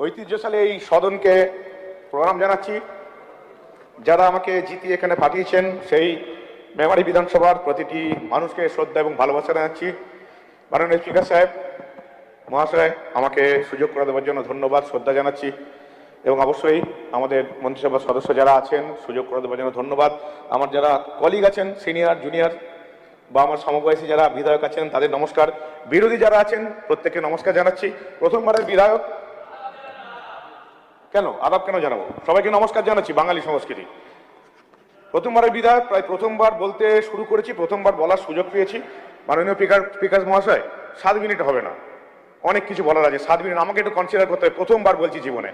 ঐতিহ্যশালী এই সদনকে প্রণাম জানাচ্ছি। যারা আমাকে জিতিয়ে এখানে পাঠিয়েছেন সেই মেমারি বিধানসভার প্রতিটি মানুষকে শ্রদ্ধা এবং ভালোবাসা জানাচ্ছি। মাননীয় স্পিকার সাহেব মহাশয়, আমাকে সুযোগ করে দেওয়ার জন্য ধন্যবাদ, শ্রদ্ধা জানাচ্ছি। এবং অবশ্যই আমাদের মন্ত্রিসভার সদস্য যারা আছেন, সুযোগ করে দেওয়ার জন্য ধন্যবাদ। আমার যারা কলিগ আছেন, সিনিয়র জুনিয়র বা আমার সমবয়সী যারা বিধায়ক আছেন তাদের নমস্কার। বিরোধী যারা আছেন প্রত্যেককে নমস্কার জানাচ্ছি। প্রথমবারের বিধায়ক কেন আদাব কেন জানাবো, সবাইকে নমস্কার জানাচ্ছি। বাঙালি সংস্কৃতি। প্রথমবারের বিধায়ক, প্রায় প্রথমবার বলতে শুরু করেছি, প্রথমবার বলার সুযোগ পেয়েছি। মাননীয় স্পিকার মহাশয়, 7 মিনিট হবে না, অনেক কিছু বলার আছে। 7 মিনিট আমাকে একটু কনসিডার করতে হবে। প্রথমবার বলছি জীবনে,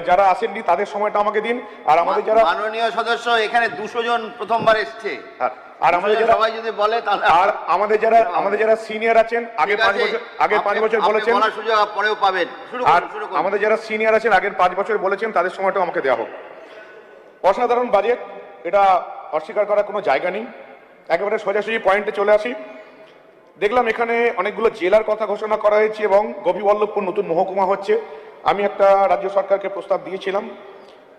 যারা আসেননি তাদের সময়টা আমাকে দিন। আর আমাদের যারা মাননীয় সদস্য এখানে 200 জন প্রথমবার এসছে, আর আমাদের যারা সবাই যদি বলে তাহলে, আর আমাদের যারা সিনিয়র আছেন, আগে 5 বছর বলেছেন, বলার সুযোগ পরেও পাবেন। আর আমাদের যারা সিনিয়র আছেন আগের 5 বছর বলেছেন তাদের সময়টা আমাকে দেওয়া হোক। অসাধারণ বাজেট, এটা অস্বীকার করার কোনো জায়গা নেই। একেবারে সোজাসুজি পয়েন্টে চলে আসি। দেখলাম এখানে অনেকগুলো জেলার কথা ঘোষণা করা হয়েছে এবং গোপীবল্লভপুর নতুন মহকুমা হচ্ছে। আমি একটা রাজ্য সরকারকে প্রস্তাব দিয়েছিলাম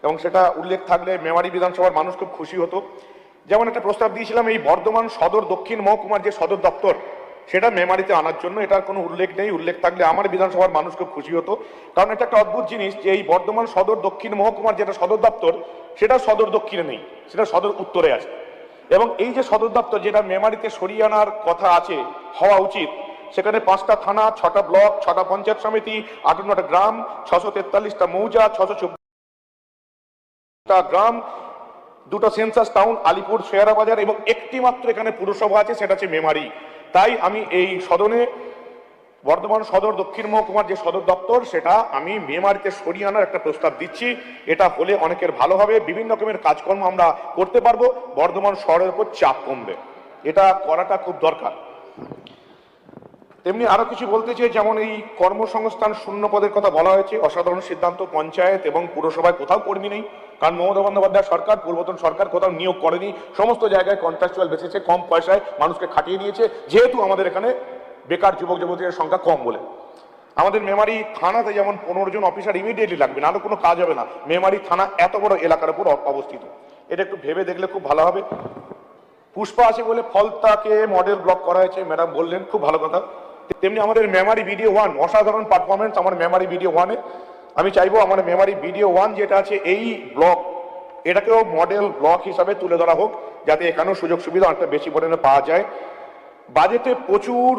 এবং সেটা উল্লেখ থাকলে মেমারি বিধানসভার মানুষ খুব খুশি হতো। যেমন একটা প্রস্তাব দিয়েছিলাম এই বর্ধমান সদর দক্ষিণ মহকুমার যে সদর দপ্তর সেটা মেমারিতে আনার জন্য। এটার কোনো উল্লেখ নেই। উল্লেখ থাকলে আমার বিধানসভার মানুষ খুব খুশি হতো। কারণ এটা একটা অদ্ভুত জিনিস যে এই বর্ধমান সদর দক্ষিণ মহকুমার যেটা সদর দপ্তর সেটা সদর দক্ষিণে নেই, সেটা সদর উত্তরে আছে। এবং এই যে সদর দপ্তর যেটা মেমারিতে সরিয়ে আনার কথা আছে, হওয়া উচিত, সেখানে 5টা থানা, 6টা ব্লক, 6টা পঞ্চায়েত সমিতি, 58টা গ্রাম, 643টা মৌজা, 624টা গ্রাম, 2টা সেন্সাস টাউন, আলিপুর, শেয়ারা বাজার এবং একটি মাত্র এখানে পুরসভা আছে, সেটা হচ্ছে মেমারি। তাই আমি এই সদনে বর্ধমান সদর দক্ষিণ মহকুমার যে সদর দপ্তর সেটা আমি মেমারিতে সরিয়ে আনার একটা প্রস্তাব দিচ্ছি। এটা হলে অনেকের ভালো হবে, বিভিন্ন রকমের কাজকর্ম আমরা করতে পারবো, বর্ধমান শহরের উপর চাপ কমবে। এটা করাটা খুব দরকার। তেমনি আরো কিছু বলতে চাই, যেমন এই কর্মসংস্থান শূন্য পদের কথা বলা হয়েছে। অসাধারণ সিদ্ধান্ত। পঞ্চায়েত এবং পুরসভায় কোথাও কর্মী নেই, কারণ মমতা বন্দ্যোপাধ্যায় সরকার, পূর্বতন সরকার কোথাও নিয়োগ করেনি। সমস্ত জায়গায় কন্ট্রাকচুয়াল বেসিসে কম পয়সায় মানুষকে খাটিয়ে দিয়েছে, যেহেতু আমাদের এখানে বেকার যুবক যুবতীদের সংখ্যা কম বলে। আমাদের মেমারি থানাতে যেমন 15 জন অফিসার ইমিডিয়েটলি লাগবে, নাহলে কোনো কাজ হবে না। মেমারি থানা এত বড় এলাকার উপর অবস্থিত, এটা একটু ভেবে দেখলে খুব ভালো হবে। পুষ্পা আছে বলে ফলতাকে মডেল ব্লক করা হয়েছে, ম্যাডাম বললেন, খুব ভালো কথা। তেমনি আমাদের মেমারি বিডিও 1 অসাধারণ পারফরমেন্স। আমার মেমারি বিডিও 1-এ আমি চাইবো আমার মেমারি বিডিও 1 যেটা আছে এই ব্লক, এটাকেও মডেল ব্লক হিসাবে তুলে ধরা হোক, যাতে এখানেও সুযোগ সুবিধা অনেকটা বেশি পরিমাণে পাওয়া যায়। বাজেটে প্রচুর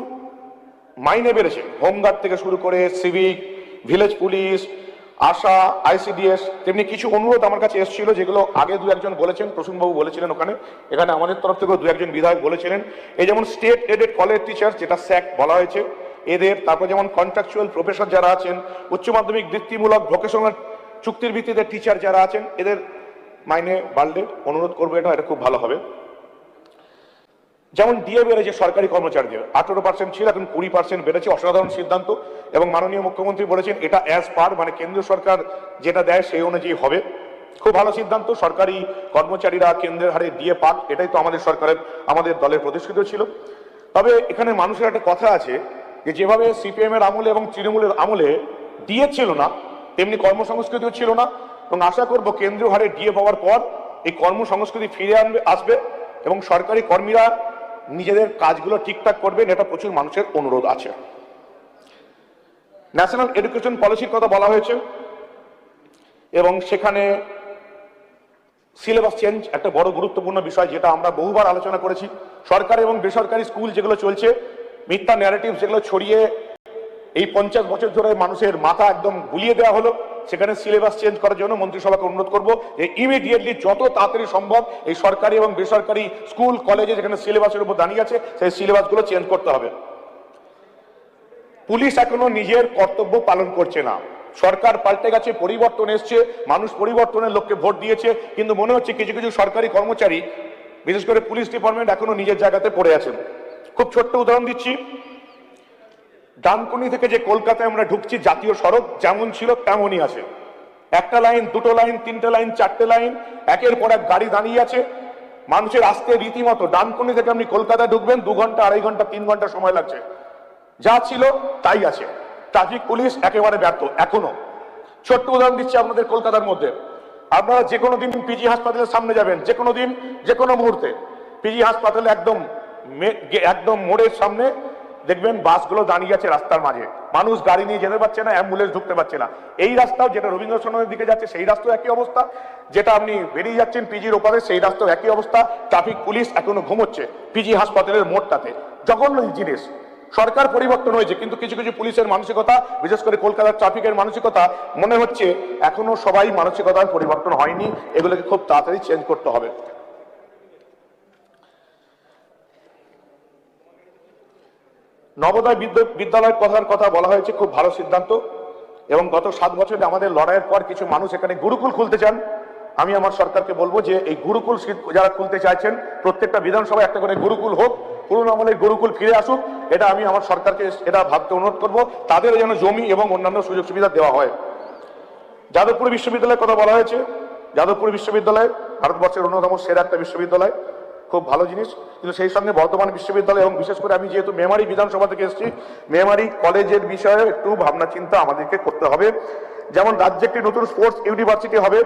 মাইনে বেড়েছে, হোমগার্ড থেকে শুরু করে সিভিক, ভিলেজ পুলিশ, আশা, আইসিডিএস। তেমনি কিছু অনুরোধ আমার কাছে এসেছিল, যেগুলো আগে 2-1 বলেছেন, প্রসূনবাবু বলেছিলেন ওখানে, এখানে আমাদের তরফ থেকেও 2-1 বিধায়ক বলেছিলেন। এই যেমন স্টেট এডেড কলেজ টিচার, যেটা স্যাক বলা হয়েছে, এদের, তারপর যেমন কন্ট্রাকচুয়াল প্রফেসর যারা আছেন, উচ্চ মাধ্যমিক বৃত্তিমূলক ভোকেশনাল চুক্তির ভিত্তিতে টিচার যারা আছেন, এদের মাইনে বাড়লে অনুরোধ করবো, এটা খুব ভালো হবে। যেমন ডিএ বেড়েছে সরকারি কর্মচারীদের, 18% ছিল, এখন 20% বেড়েছে। অসাধারণ সিদ্ধান্ত। এবং মাননীয় মুখ্যমন্ত্রী বলেছেন এটা অ্যাজ পার, মানে কেন্দ্রীয় সরকার যেটা দেয় সেই অনুযায়ী হবে। খুব ভালো সিদ্ধান্ত। সরকারি কর্মচারীরা কেন্দ্রের হারে ডিএ পাক, এটাই তো আমাদের সরকারের, আমাদের দলের প্রতিষ্ঠিত ছিল। তবে এখানে মানুষের একটা কথা আছে যে যেভাবে সিপিএম এর আমলে এবং তৃণমূলের আমলে ডিএ ছিল না, তেমনি কর্মসংস্কৃতিও ছিল না। এবং আশা করব কেন্দ্রীয় হারে ডিএ পাওয়ার পর এই কর্মসংস্কৃতি ফিরে আসবে এবং সরকারি কর্মীরা নিজেদের কাজগুলো ঠিকঠাক করবেন, এটা প্রচুর মানুষের অনুরোধ আছে। ন্যাশনাল এডুকেশন পলিসির কথা বলা হয়েছে এবং সেখানে সিলেবাস চেঞ্জ একটা বড় গুরুত্বপূর্ণ বিষয়, যেটা আমরা বহুবার আলোচনা করেছি। সরকারি এবং বেসরকারি স্কুল যেগুলো চলছে, মিথ্যা ন্যারেটিভ যেগুলো ছড়িয়ে এই 50 বছর ধরে মানুষের মাথা একদম গুলিয়ে দেওয়া হলো, সেখানে সিলেবাস চেঞ্জ করার জন্য মন্ত্রিসভাকে অনুরোধ করবো যে ইমিডিয়েটলি যত তাড়াতাড়ি সম্ভব এই সরকারি এবং বেসরকারি স্কুল কলেজে যেখানে সিলেবাসের উপর দাঁড়িয়ে আছে সেই সিলেবাসগুলো চেঞ্জ করতে হবে। পুলিশ এখনো নিজের কর্তব্য পালন করছে না। সরকার পাল্টে গেছে, পরিবর্তন এসছে, মানুষ পরিবর্তনের লোককে ভোট দিয়েছে, কিন্তু মনে হচ্ছে কিছু কিছু সরকারি কর্মচারী, বিশেষ করে পুলিশ ডিপার্টমেন্ট, এখনো নিজের জায়গাতে পড়ে আছেন। খুব ছোট্ট উদাহরণ দিচ্ছি। ডানকুনি থেকে যে কলকাতায় আমরা ঢুকছি, জাতীয় সড়ক যেমন ছিল তেমনই আছে। একটা লাইন, 2টো লাইন, 3টে লাইন, 4টে লাইন, একের পর এক গাড়ি দাঁড়িয়ে আছে। মানুষের আসতে রীতিমতো, ডানকুনি থেকে আপনি কলকাতায় ঢুকবেন 2 ঘন্টা, 2.5 ঘন্টা, 3 ঘন্টা সময় লাগছে। যা ছিল তাই আছে। ট্রাফিক পুলিশ একেবারে ব্যর্থ এখনো। ছোট্ট উদাহরণ দিচ্ছি আপনাদের কলকাতার মধ্যে, আপনারা যে কোনো দিন পিজি হাসপাতালের সামনে যাবেন, যে কোনো দিন যে কোনো মুহূর্তে পিজি হাসপাতালে একদম মোড়ের সামনে দেখবেন বাসগুলো দাঁড়িয়ে আছে রাস্তার মাঝে, মানুষ গাড়ি নিয়ে যেতে পারছে না, অ্যাম্বুলেন্স ঢুকতে পারছে না। এই রাস্তাও যেটা রবীন্দ্র সদনের দিকে যাচ্ছে সেই রাস্তাও একই অবস্থা, যেটা আপনি বেরিয়ে যাচ্ছেন পিজির ওপারে সেই রাস্তাও একই অবস্থা। ট্রাফিক পুলিশ এখনো ঘুমোচ্ছে পিজি হাসপাতালের মোড়টাতে। জঘন্য জিনিস। সরকার পরিবর্তন হয়েছে কিন্তু কিছু কিছু পুলিশের মানসিকতা, বিশেষ করে কলকাতার ট্রাফিকের মানসিকতা, মনে হচ্ছে এখনো সবাই মানসিকতার পরিবর্তন হয়নি। এগুলোকে খুব তাড়াতাড়ি চেঞ্জ করতে হবে। নবোদয় বিদ্যালয়ের কথা বলা হয়েছে, খুব ভালো সিদ্ধান্ত। এবং গত 7 বছরে আমাদের লড়াইয়ের পর কিছু মানুষ এখানে গুরুকুল খুলতে চান। আমি আমার সরকারকে বলবো যে এই গুরুকুল যারা খুলতে চাইছেন প্রত্যেকটা বিধানসভায় একটা করে গুরুকুল হোক, পুরনো আমলের গুরুকুল ফিরে আসুক। এটা আমি আমার সরকারকে এটা ভাবতে অনুরোধ করবো, তাদের যেন জমি এবং অন্যান্য সুযোগ সুবিধা দেওয়া হয়। যাদবপুর বিশ্ববিদ্যালয়ের কথা বলা হয়েছে। যাদবপুর বিশ্ববিদ্যালয় ভারতবর্ষের অন্যতম সেরা একটা বিশ্ববিদ্যালয়, খুব ভালো জিনিস। কিন্তু সেই সঙ্গে বর্ধমান বিশ্ববিদ্যালয় এবং বিশেষ করে আমি যেহেতু মেমারি বিধানসভা থেকে এসেছি, মেমারি কলেজের বিষয়ে একটু ভাবনা চিন্তা আমাদেরকে করতে হবে। যেমন রাজ্যে একটি নতুন স্পোর্টস ইউনিভার্সিটি হবে,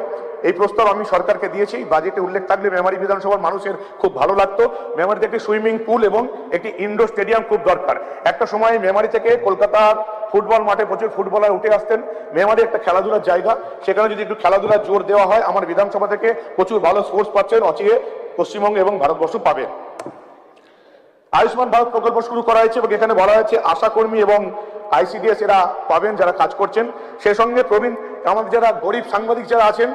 এই প্রস্তাব আমি সরকারকে দিয়েছি। বাজেটে উল্লেখ থাকলে মেমারি বিধানসভার মানুষের খুব ভালো লাগতো। মেমারিতে একটি সুইমিং পুল এবং একটি ইনডোর স্টেডিয়াম খুব দরকার। একটা সময় মেমারি থেকে কলকাতার ফুটবল মাঠে প্রচুর ফুটবলার উঠে আসতেন। মেমারি একটা খেলাধুলার জায়গা, সেখানে যদি একটু খেলাধুলার জোর দেওয়া হয়, আমার বিধানসভা থেকে প্রচুর ভালো স্পোর্টস পাচ্ছেন, অচিরে পশ্চিমবঙ্গ এবং ভারতবর্ষ পাবে। আয়ুষ্মান ভারত প্রকল্প শুরু করা হয়েছে এবং এখানে বলা হয়েছে আশাকর্মী এবং আইসিডিএস এরা পাবেন যারা কাজ করছেন। সেই সঙ্গে প্রবীণ আমাদের যারা গরিব সাংবাদিক যারা আছেন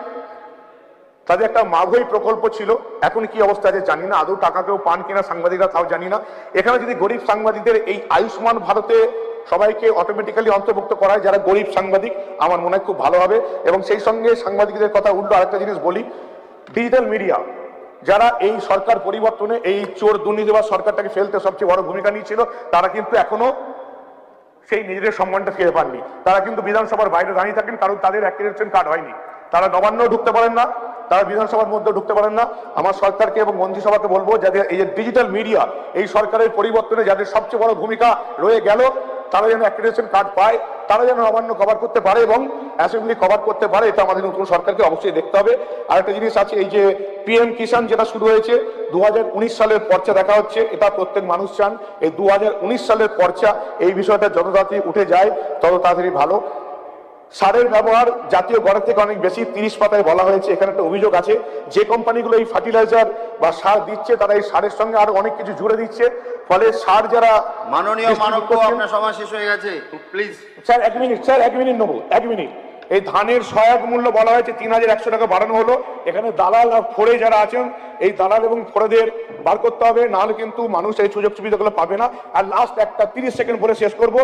তাদের একটা মাভৈ প্রকল্প ছিল, এখন কি অবস্থা আছে জানি না, আদৌ টাকা কেউ পান কিনা সাংবাদিকরা তাও জানি না। এখানে যদি গরিব সাংবাদিকদের এই আয়ুষ্মান ভারতে সবাইকে অটোমেটিক্যালি অন্তর্ভুক্ত করা হয় যারা গরিব সাংবাদিক, আমার মনে হয় খুব ভালো হবে। এবং সেই সঙ্গে সাংবাদিকদের কথা উল্টো আরেকটা জিনিস বলি, ডিজিটাল মিডিয়া যারা এই সরকার পরিবর্তনে এই চোর দুর্নীতিবাজ সরকারটাকে ফেলতে সবচেয়ে বড় ভূমিকা নিয়েছিল, তারা কিন্তু এখনো সেই নিজেদের সম্মানটা ফিরে পাননি। তারা কিন্তু বিধানসভার বাইরে দাঁড়িয়ে থাকেন, কারণ তাদের অ্যাক্রিডিটেশন কার্ড হয়নি। তারা নবান্নও ঢুকতে পারেন না, তারা বিধানসভার মধ্যেও ঢুকতে পারেন না। আমার সরকারকে এবং মন্ত্রিসভাকে বলবো যাদের এই যে ডিজিটাল মিডিয়া এই সরকারের পরিবর্তনে যাদের সবচেয়ে বড় ভূমিকা রয়ে গেল, তারা যেন অ্যাক্রিডিটেশন কার্ড পায়, তারা যেন নবান্ন কভার করতে পারে এবং অ্যাসেম্বলি কভার করতে পারে। এটা আমাদের নতুন সরকারকে অবশ্যই দেখতে হবে। আরেকটা জিনিস আছে, এই যে পিএম কিষাণ যেটা শুরু হয়েছে, 2019 সালের পর্চা দেখা হচ্ছে, এটা প্রত্যেক মানুষ চান। এই 2019 সালের পর্চা, এই বিষয়টা যত তাড়াতাড়ি উঠে যায় তত তাড়াতাড়ি ভালো। সারের ব্যবহার জাতীয় গড়ের থেকে অনেক বেশি, 30 পাতায় বলা হয়েছে। এখানে একটা অভিযোগ আছে, যে কোম্পানিগুলো এই ফার্টিলাইজার বা সার দিচ্ছে তারা এই সারের সঙ্গে আরো অনেক কিছু জুড়ে দিচ্ছে, ফলে সার যারা মাননীয় মানব, আপনার সময় শেষ হয়ে গেছে, প্লিজ। স্যার এক মিনিট নেবো, 1 মিনিট। এই ধানের সহায়ক মূল্য বলা হয়েছে 3100 টাকা বাড়ানো হলো। এখানে দালাল আর ফোড়ে যারা আছেন, এই দালাল এবং ফোড়েদের বার করতে হবে, নাহলে কিন্তু মানুষ এই সুযোগ সুবিধাগুলো পাবে না। আর লাস্ট একটা 30 সেকেন্ড বলে শেষ করব,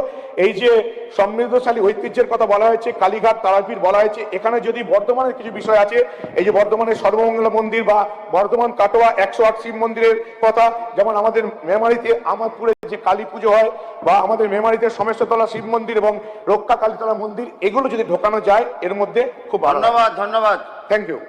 এই যে সমৃদ্ধশালী ঐতিহ্যের কথা বলা হয়েছে, কালীঘাট তারাপীঠ বলা হয়েছে, এখানে যদি বর্ধমানের কিছু বিষয় আছে, এই যে বর্ধমানের সর্বমঙ্গলা মন্দির বা বর্ধমান কাটোয়া 108 শিব মন্দিরের কথা, যেমন আমাদের মেমারিতে আমাদপুরে যে কালী পুজো হয়, বা আমাদের মেমারিতে সমেশ্বরতলা শিব মন্দির এবং রক্ষা কালীতলা মন্দির, এগুলো যদি ঢোকানো যায় এর মধ্যে খুব ভালো। ধন্যবাদ। Thank you.